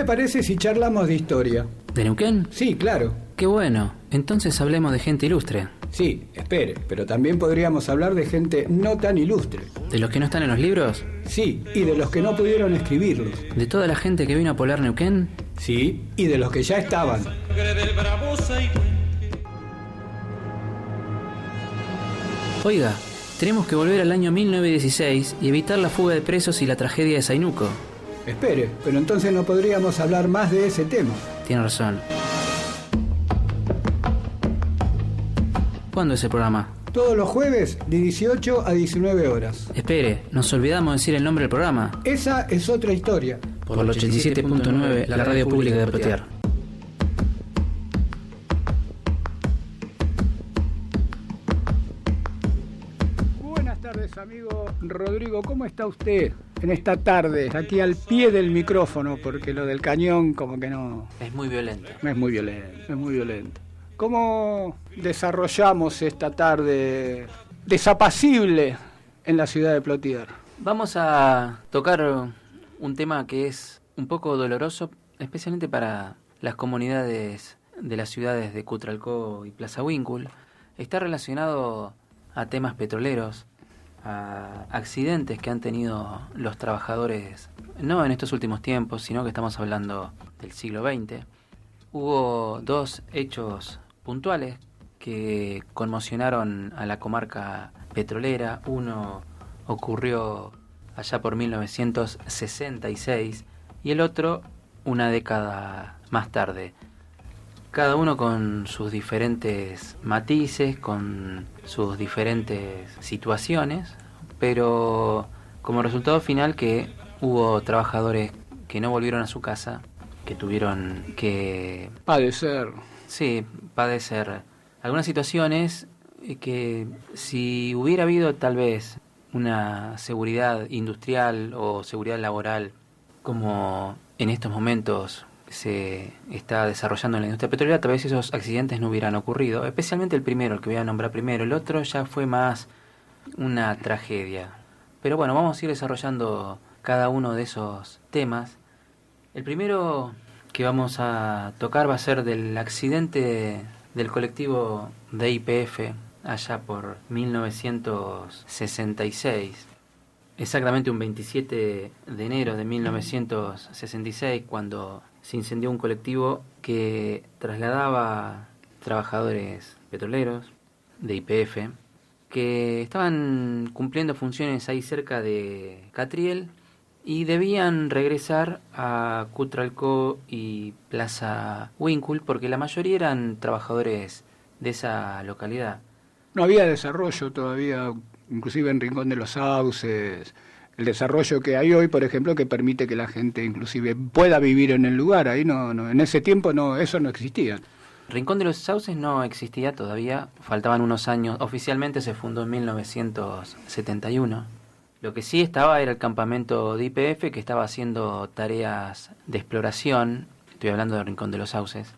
parece si charlamos de historia? ¿De Neuquén? Sí, claro. Qué bueno. Entonces hablemos de gente ilustre. Sí, espere, pero también podríamos hablar de gente no tan ilustre. ¿De los que no están en los libros? Sí, y de los que no pudieron escribirlos. ¿De toda la gente que vino a poblar Neuquén? Sí, y de los que ya estaban. Oiga, tenemos que volver al año 1916 y evitar la fuga de presos y la tragedia de Zainuco. Espere, pero entonces no podríamos hablar más de ese tema. Tiene razón. ¿Cuándo es el programa? Todos los jueves de 18 a 19 horas. Espere, nos olvidamos de decir el nombre del programa. Esa es otra historia. Por el 87.9, la radio pública de Plotier. Buenas tardes, amigo Rodrigo. ¿Cómo está usted en esta tarde? Aquí al pie del micrófono, porque lo del cañón como que no... Es muy violento. Es muy violento, es muy violento. ¿Cómo desarrollamos esta tarde desapacible en la ciudad de Plotier? Vamos a tocar un tema que es un poco doloroso, especialmente para las comunidades de las ciudades de Cutralcó y Plaza Huíncul. Está relacionado a temas petroleros, a accidentes que han tenido los trabajadores, no en estos últimos tiempos, sino que estamos hablando del siglo XX. Hubo dos hechos puntuales que conmocionaron a la comarca petrolera. Uno ocurrió allá por 1966 y el otro una década más tarde. Cada uno con sus diferentes matices, con sus diferentes situaciones, pero como resultado final que hubo trabajadores que no volvieron a su casa, que tuvieron que padecer algunas situaciones que si hubiera habido tal vez una seguridad industrial o seguridad laboral como en estos momentos se está desarrollando en la industria petrolera, tal vez esos accidentes no hubieran ocurrido, especialmente el primero, el que voy a nombrar primero. El otro ya fue más una tragedia. Pero bueno, vamos a ir desarrollando cada uno de esos temas. El primero que vamos a tocar va a ser del accidente del colectivo de YPF allá por 1966. Exactamente un 27 de enero de 1966, cuando se incendió un colectivo que trasladaba trabajadores petroleros de YPF que estaban cumpliendo funciones ahí cerca de Catriel y debían regresar a Cutralcó y Plaza Huíncul porque la mayoría eran trabajadores de esa localidad. No había desarrollo todavía, inclusive en Rincón de los Sauces, el desarrollo que hay hoy, por ejemplo, que permite que la gente inclusive pueda vivir en el lugar. Ahí no, en ese tiempo no, eso no existía. Rincón de los Sauces no existía todavía, faltaban unos años. Oficialmente se fundó en 1971. Lo que sí estaba era el campamento de YPF, que estaba haciendo tareas de exploración, estoy hablando de Rincón de los Sauces,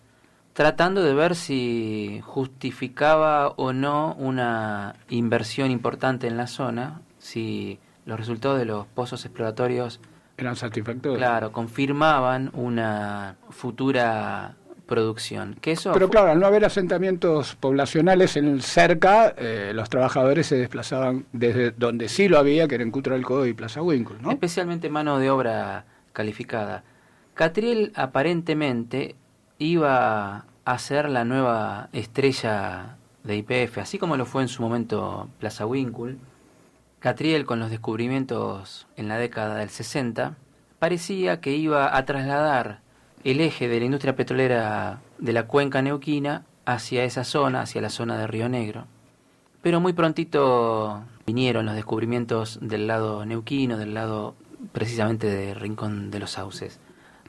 tratando de ver si justificaba o no una inversión importante en la zona, si los resultados de los pozos exploratorios eran satisfactorios. Claro, confirmaban una futura producción. Pero claro, al no haber asentamientos poblacionales cerca, los trabajadores se desplazaban desde donde sí lo había, que era en Cutralcó y Plaza Huíncul, ¿no? Especialmente mano de obra calificada. Catriel aparentemente iba a ser la nueva estrella de YPF, así como lo fue en su momento Plaza Huíncul. Catriel, con los descubrimientos en la década del 60, parecía que iba a trasladar el eje de la industria petrolera de la cuenca neuquina hacia esa zona, hacia la zona de Río Negro. Pero muy prontito vinieron los descubrimientos del lado neuquino, del lado precisamente de Rincón de los Sauces.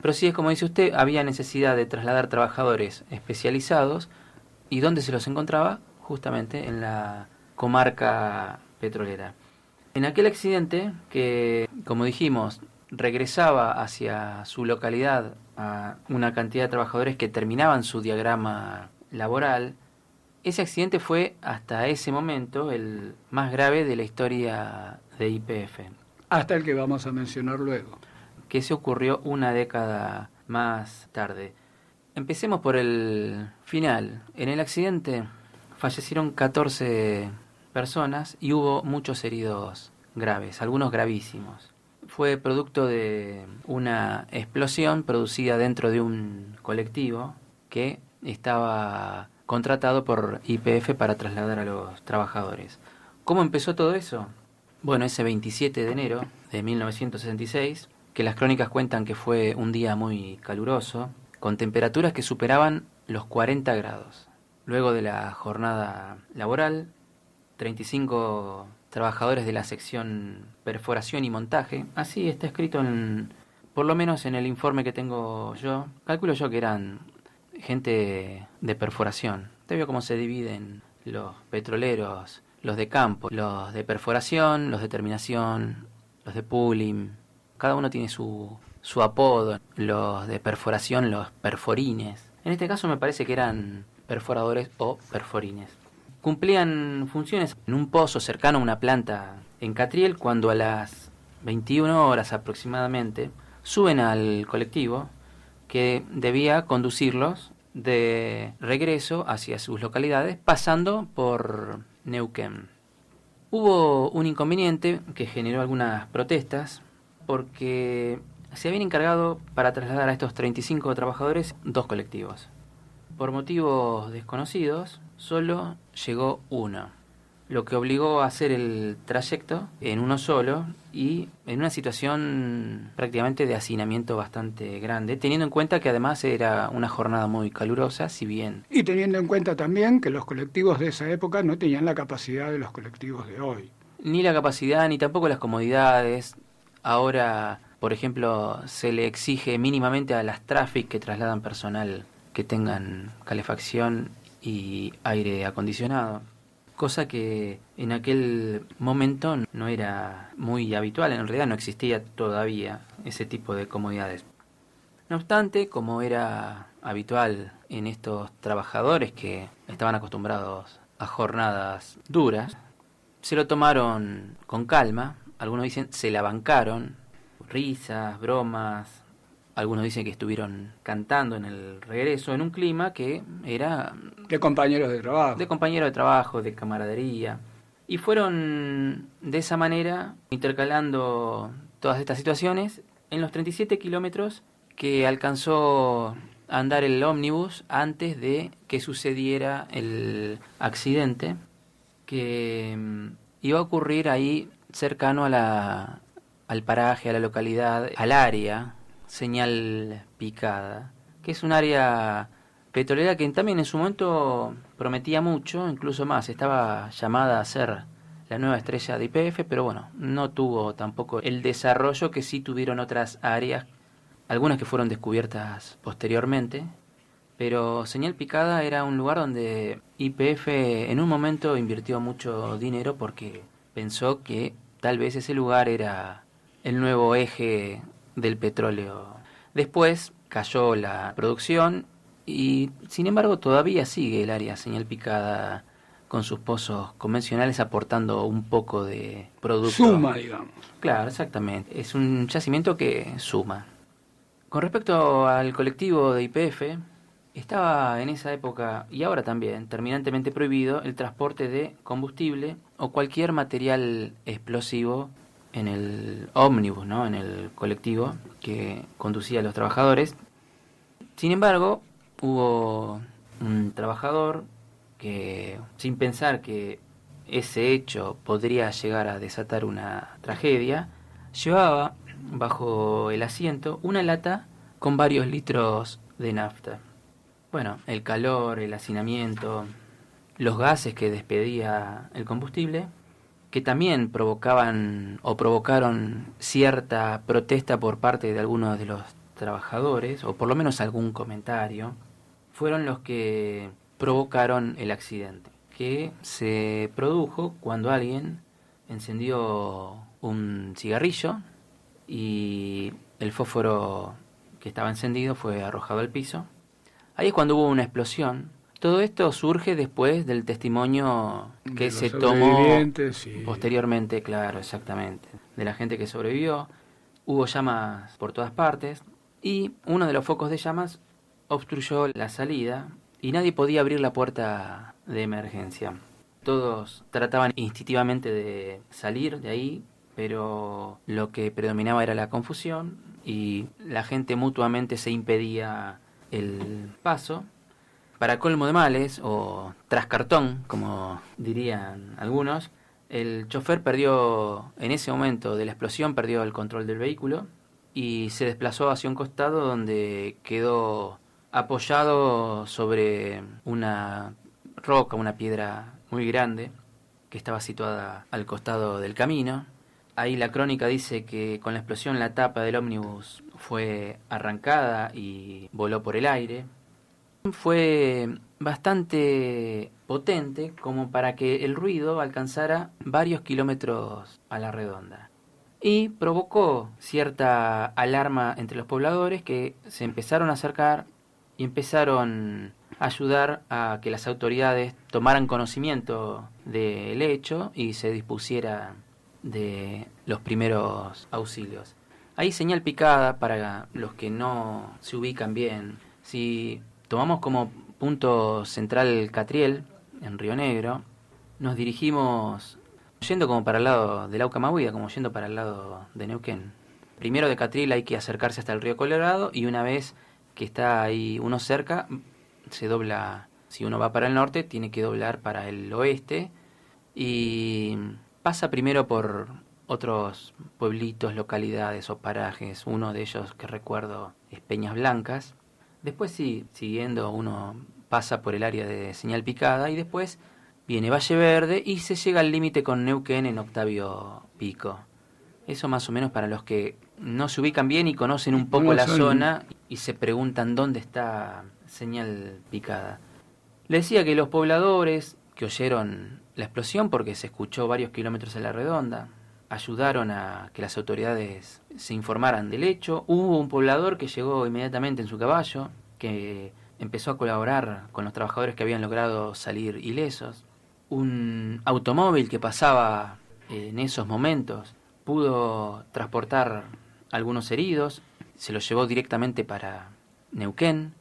Pero sí, es como dice usted, había necesidad de trasladar trabajadores especializados. ¿Y dónde se los encontraba? Justamente en la comarca petrolera. En aquel accidente que, como dijimos, regresaba hacia su localidad a una cantidad de trabajadores que terminaban su diagrama laboral, ese accidente fue hasta ese momento el más grave de la historia de YPF. Hasta el que vamos a mencionar luego. Que se ocurrió una década más tarde. Empecemos por el final. En el accidente fallecieron 14 personas y hubo muchos heridos graves, algunos gravísimos. Fue producto de una explosión producida dentro de un colectivo que estaba contratado por YPF para trasladar a los trabajadores. ¿Cómo empezó todo eso? Bueno, ese 27 de enero de 1966, que las crónicas cuentan que fue un día muy caluroso, con temperaturas que superaban los 40 grados. Luego de la jornada laboral, 35 trabajadores de la sección perforación y montaje, así está escrito por lo menos en el informe que tengo yo, calculo yo que eran gente de perforación. Te veo cómo se dividen los petroleros, los de campo, los de perforación, los de terminación, los de pooling. Cada uno tiene su apodo. Los de perforación, los perforines. En este caso me parece que eran perforadores o perforines. Cumplían funciones en un pozo cercano a una planta en Catriel cuando a las 21 horas aproximadamente suben al colectivo que debía conducirlos de regreso hacia sus localidades pasando por Neuquén. Hubo un inconveniente que generó algunas protestas porque se habían encargado para trasladar a estos 35 trabajadores 2 colectivos. Por motivos desconocidos, solo llegó uno, lo que obligó a hacer el trayecto en uno solo y en una situación prácticamente de hacinamiento bastante grande, teniendo en cuenta que además era una jornada muy calurosa, si bien... Y teniendo en cuenta también que los colectivos de esa época no tenían la capacidad de los colectivos de hoy. Ni la capacidad, ni tampoco las comodidades. Ahora, por ejemplo, se le exige mínimamente a las Traffic que trasladan personal que tengan calefacción y aire acondicionado, cosa que en aquel momento no era muy habitual, en realidad no existía todavía ese tipo de comodidades. No obstante, como era habitual en estos trabajadores que estaban acostumbrados a jornadas duras, se lo tomaron con calma, algunos dicen se la bancaron, risas, bromas, algunos dicen que estuvieron cantando en el regreso en un clima que era... De compañeros de trabajo. De compañeros de trabajo, de camaradería. Y fueron de esa manera intercalando todas estas situaciones en los 37 kilómetros que alcanzó a andar el ómnibus antes de que sucediera el accidente que iba a ocurrir ahí cercano a al paraje, a la localidad, al área Señal Picada, que es un área petrolera que también en su momento prometía mucho, incluso más, estaba llamada a ser la nueva estrella de YPF, pero bueno, no tuvo tampoco el desarrollo que sí tuvieron otras áreas, algunas que fueron descubiertas posteriormente, pero Señal Picada era un lugar donde YPF en un momento invirtió mucho dinero porque pensó que tal vez ese lugar era el nuevo eje del petróleo. Después cayó la producción y sin embargo todavía sigue el área Señal Picada con sus pozos convencionales aportando un poco de producto. Suma, digamos. Claro, exactamente. Es un yacimiento que suma. Con respecto al colectivo de YPF, estaba en esa época, y ahora también, terminantemente prohibido el transporte de combustible o cualquier material explosivo en el ómnibus, ¿no? En el colectivo que conducía a los trabajadores. Sin embargo, hubo un trabajador que, sin pensar que ese hecho podría llegar a desatar una tragedia, llevaba bajo el asiento una lata con varios litros de nafta. Bueno, el calor, el hacinamiento, los gases que despedía el combustible, que también provocaban o provocaron cierta protesta por parte de algunos de los trabajadores, o por lo menos algún comentario, fueron los que provocaron el accidente, que se produjo cuando alguien encendió un cigarrillo y el fósforo que estaba encendido fue arrojado al piso. Ahí es cuando hubo una explosión. Todo esto surge después del testimonio que se tomó sí. posteriormente, claro, exactamente, de la gente que sobrevivió. Hubo llamas por todas partes. y uno de los focos de llamas obstruyó la salida y nadie podía abrir la puerta de emergencia. Todos trataban instintivamente de salir de ahí, pero lo que predominaba era la confusión y la gente mutuamente se impedía el paso. Para colmo de males, o tras cartón, como dirían algunos, el chofer perdió, en ese momento de la explosión, perdió el control del vehículo y se desplazó hacia un costado donde quedó apoyado sobre una roca, una piedra muy grande que estaba situada al costado del camino. Ahí la crónica dice que con la explosión la tapa del ómnibus fue arrancada y voló por el aire. Fue bastante potente como para que el ruido alcanzara varios kilómetros a la redonda. Y provocó cierta alarma entre los pobladores que se empezaron a acercar y empezaron a ayudar a que las autoridades tomaran conocimiento del hecho y se dispusiera de los primeros auxilios. Hay señal picada para los que no se ubican bien. Si tomamos como punto central Catriel, en Río Negro, nos dirigimos yendo como para el lado de Lauca-Mahuida, como yendo para el lado de Neuquén. Primero de Catriel hay que acercarse hasta el río Colorado y una vez que está ahí uno cerca, se dobla. Si uno va para el norte, tiene que doblar para el oeste y pasa primero por otros pueblitos, localidades o parajes. Uno de ellos que recuerdo es Peñas Blancas. Después sí, siguiendo uno pasa por el área de señal picada y después viene Valle Verde y se llega al límite con Neuquén en Octavio Pico. Eso más o menos para los que no se ubican bien y conocen un poco la zona y se preguntan dónde está señal picada. Les decía que los pobladores que oyeron la explosión, porque se escuchó varios kilómetros a la redonda, ayudaron a que las autoridades se informaran del hecho. Hubo un poblador que llegó inmediatamente en su caballo, que empezó a colaborar con los trabajadores que habían logrado salir ilesos. Un automóvil que pasaba en esos momentos pudo transportar algunos heridos, se los llevó directamente para Neuquén.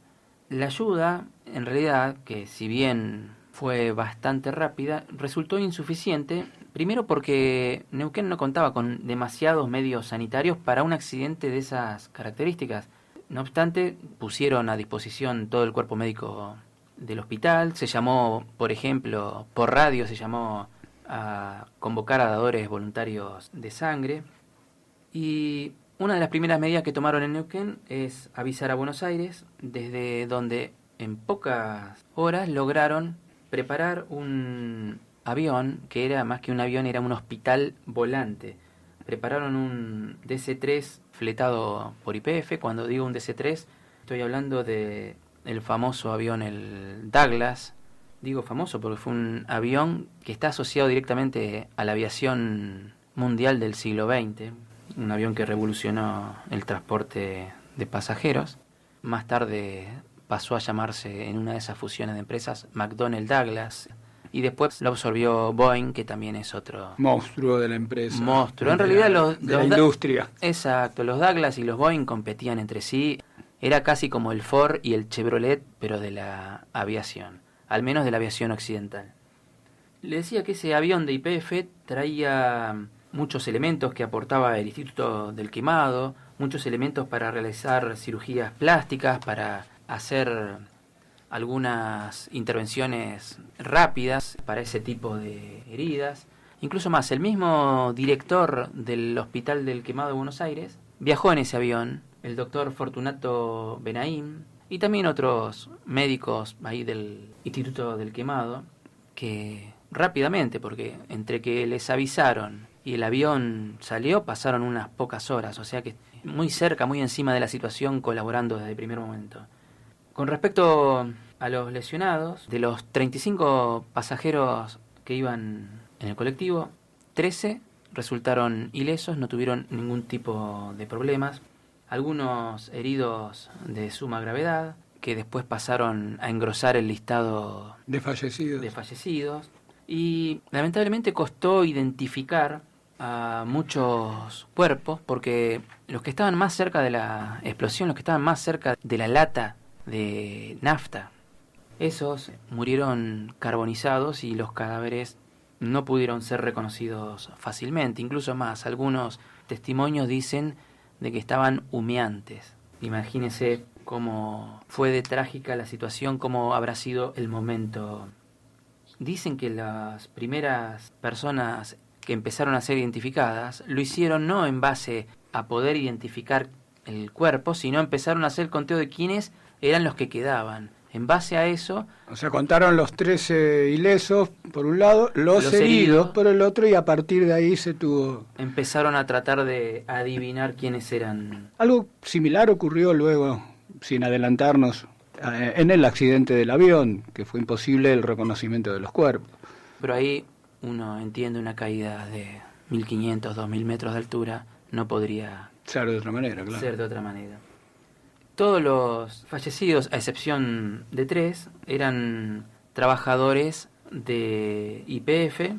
La ayuda, en realidad, que si bien fue bastante rápida, resultó insuficiente, primero porque Neuquén no contaba con demasiados medios sanitarios para un accidente de esas características. No obstante, pusieron a disposición todo el cuerpo médico del hospital, se llamó, por ejemplo, por radio se llamó a convocar a dadores voluntarios de sangre, y una de las primeras medidas que tomaron en Neuquén es avisar a Buenos Aires, desde donde en pocas horas lograron preparar un avión, que era más que un avión, era un hospital volante. Prepararon un DC-3 fletado por YPF. Cuando digo un DC-3, estoy hablando de el famoso avión, el Douglas. Digo famoso porque fue un avión que está asociado directamente a la aviación mundial del siglo XX. Un avión que revolucionó el transporte de pasajeros. Más tarde pasó a llamarse, en una de esas fusiones de empresas, McDonnell Douglas, y después lo absorbió Boeing, que también es otro monstruo de la empresa. Monstruo. En realidad de la industria. Exacto, los Douglas y los Boeing competían entre sí. Era casi como el Ford y el Chevrolet, pero de la aviación, al menos de la aviación occidental. Le decía que ese avión de YPF traía muchos elementos que aportaba el Instituto del Quemado, muchos elementos para realizar cirugías plásticas, para hacer algunas intervenciones rápidas para ese tipo de heridas. Incluso más, el mismo director del Hospital del Quemado de Buenos Aires viajó en ese avión, el doctor Fortunato Benaim, y también otros médicos ahí del Instituto del Quemado, que rápidamente, porque entre que les avisaron y el avión salió, pasaron unas pocas horas, o sea que muy cerca, muy encima de la situación, colaborando desde el primer momento. Con respecto a los lesionados, de los 35 pasajeros que iban en el colectivo, 13 resultaron ilesos, no tuvieron ningún tipo de problemas. Algunos heridos de suma gravedad, que después pasaron a engrosar el listado de fallecidos. Y lamentablemente costó identificar a muchos cuerpos, porque los que estaban más cerca de la explosión, los que estaban más cerca de la lata de nafta, esos murieron carbonizados y los cadáveres no pudieron ser reconocidos fácilmente. Incluso más, algunos testimonios dicen de que estaban humeantes. Imagínense cómo fue de trágica la situación, cómo habrá sido el momento. Dicen que las primeras personas que empezaron a ser identificadas lo hicieron no en base a poder identificar el cuerpo, sino empezaron a hacer el conteo de quiénes eran los que quedaban. En base a eso... O sea, contaron los 13 ilesos por un lado, los heridos por el otro, y a partir de ahí se tuvo... Empezaron a tratar de adivinar quiénes eran. Algo similar ocurrió luego, sin adelantarnos, en el accidente del avión, que fue imposible el reconocimiento de los cuerpos. Pero ahí uno entiende, una caída de 1.500, 2.000 metros de altura no podría ser de otra manera, claro. Ser de otra manera. Todos los fallecidos, a excepción de 3, eran trabajadores de YPF,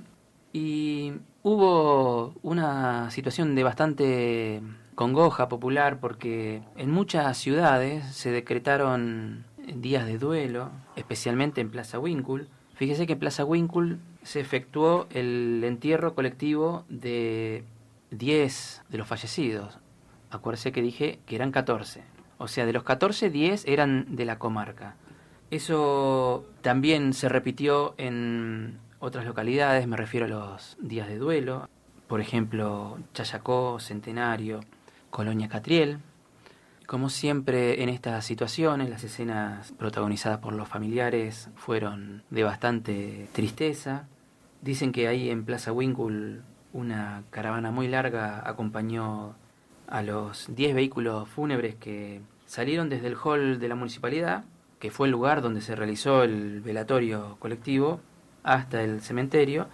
y hubo una situación de bastante congoja popular porque en muchas ciudades se decretaron días de duelo, especialmente en Plaza Winkle. Fíjese que en Plaza Winkle se efectuó el entierro colectivo de 10 de los fallecidos. Acuérdese que dije que eran 14. O sea, de los 14, 10 eran de la comarca. Eso también se repitió en otras localidades, me refiero a los días de duelo. Por ejemplo, Chayacó, Centenario, Colonia Catriel. Como siempre en estas situaciones, las escenas protagonizadas por los familiares fueron de bastante tristeza. Dicen que ahí en Plaza Winkle una caravana muy larga acompañó a los 10 vehículos fúnebres que salieron desde el hall de la municipalidad, que fue el lugar donde se realizó el velatorio colectivo, hasta el cementerio,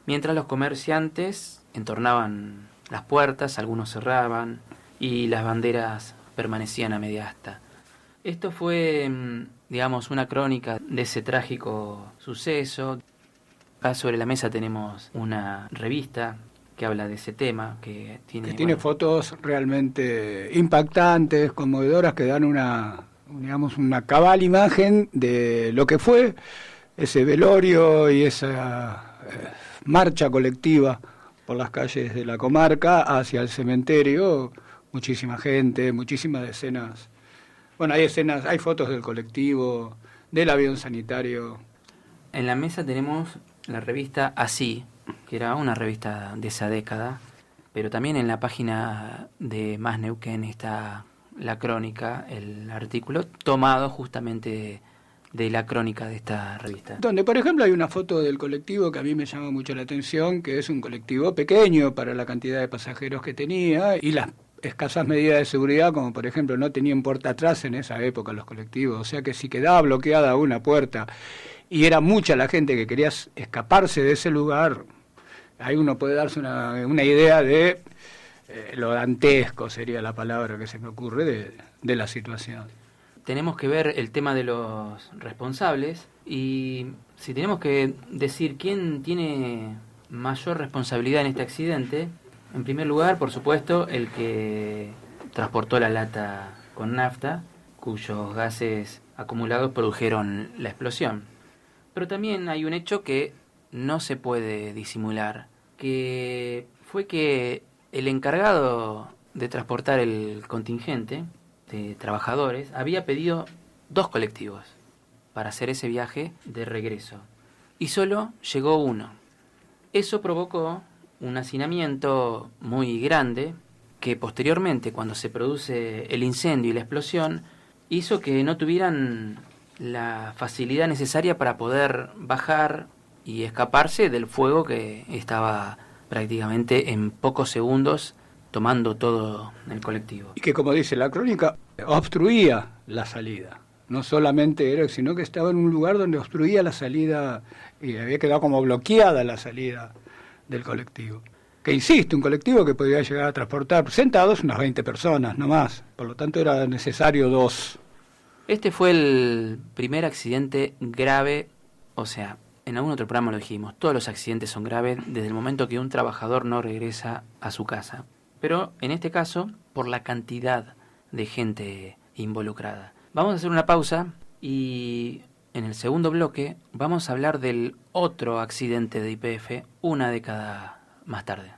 mientras los comerciantes entornaban las puertas, algunos cerraban y las banderas permanecían a media asta. Esto fue, digamos, una crónica de ese trágico suceso. Acá sobre la mesa tenemos una revista que habla de ese tema, que tiene fotos realmente impactantes, conmovedoras, que dan una cabal imagen de lo que fue ese velorio y esa marcha colectiva por las calles de la comarca hacia el cementerio. Muchísima gente, muchísimas escenas. Bueno, hay fotos del colectivo, del avión sanitario. En la mesa tenemos la revista Así, que era una revista de esa década, pero también en la página de Más Neuquén está la crónica, el artículo tomado justamente de la crónica de esta revista. Donde, por ejemplo, hay una foto del colectivo que a mí me llama mucho la atención, que es un colectivo pequeño para la cantidad de pasajeros que tenía y las escasas medidas de seguridad, como por ejemplo no tenían puerta atrás en esa época los colectivos, o sea que si quedaba bloqueada una puerta y era mucha la gente que quería escaparse de ese lugar, ahí uno puede darse una idea de lo dantesco, sería la palabra que se me ocurre, de la situación. Tenemos que ver el tema de los responsables, y si tenemos que decir quién tiene mayor responsabilidad en este accidente, en primer lugar, por supuesto, el que transportó la lata con nafta, cuyos gases acumulados produjeron la explosión. Pero también hay un hecho que no se puede disimular, que fue que el encargado de transportar el contingente de trabajadores había pedido 2 colectivos para hacer ese viaje de regreso, y solo llegó uno. Eso provocó un hacinamiento muy grande que posteriormente, cuando se produce el incendio y la explosión, hizo que no tuvieran la facilidad necesaria para poder bajar y escaparse del fuego que estaba prácticamente en pocos segundos tomando todo el colectivo. Y que, como dice la crónica, obstruía la salida. No solamente era, sino que estaba en un lugar donde obstruía la salida y había quedado como bloqueada la salida del colectivo. Que insisto, un colectivo que podía llegar a transportar sentados unas 20 personas, no más. Por lo tanto era necesario 2. Este fue el primer accidente grave, o sea, en algún otro programa lo dijimos, todos los accidentes son graves desde el momento que un trabajador no regresa a su casa. Pero en este caso, por la cantidad de gente involucrada. Vamos a hacer una pausa y en el segundo bloque vamos a hablar del otro accidente de YPF una década más tarde.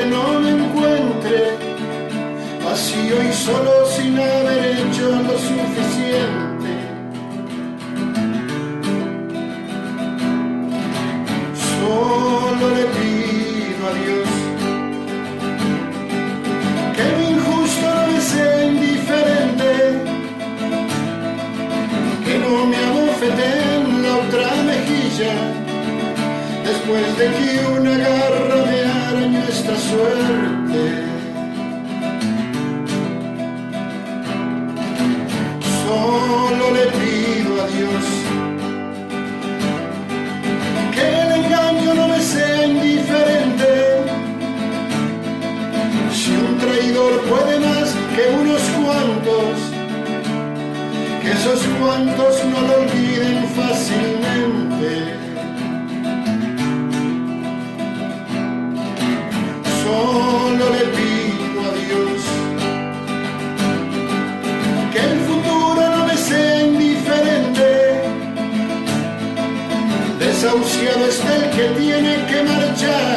No me encuentre vacío y solo sin haber hecho lo suficiente. Solo le pido a Dios que lo injusto no me sea indiferente, que no me abofete en la otra mejilla después de que una garra me arañó esta suerte. Solo le pido a Dios que el engaño no me sea indiferente. Si un traidor puede más que unos cuantos, que esos cuantos no lo olviden fácilmente. Solo le pido a Dios que el futuro no me sea indiferente. Desahuciado está el que tiene que marchar,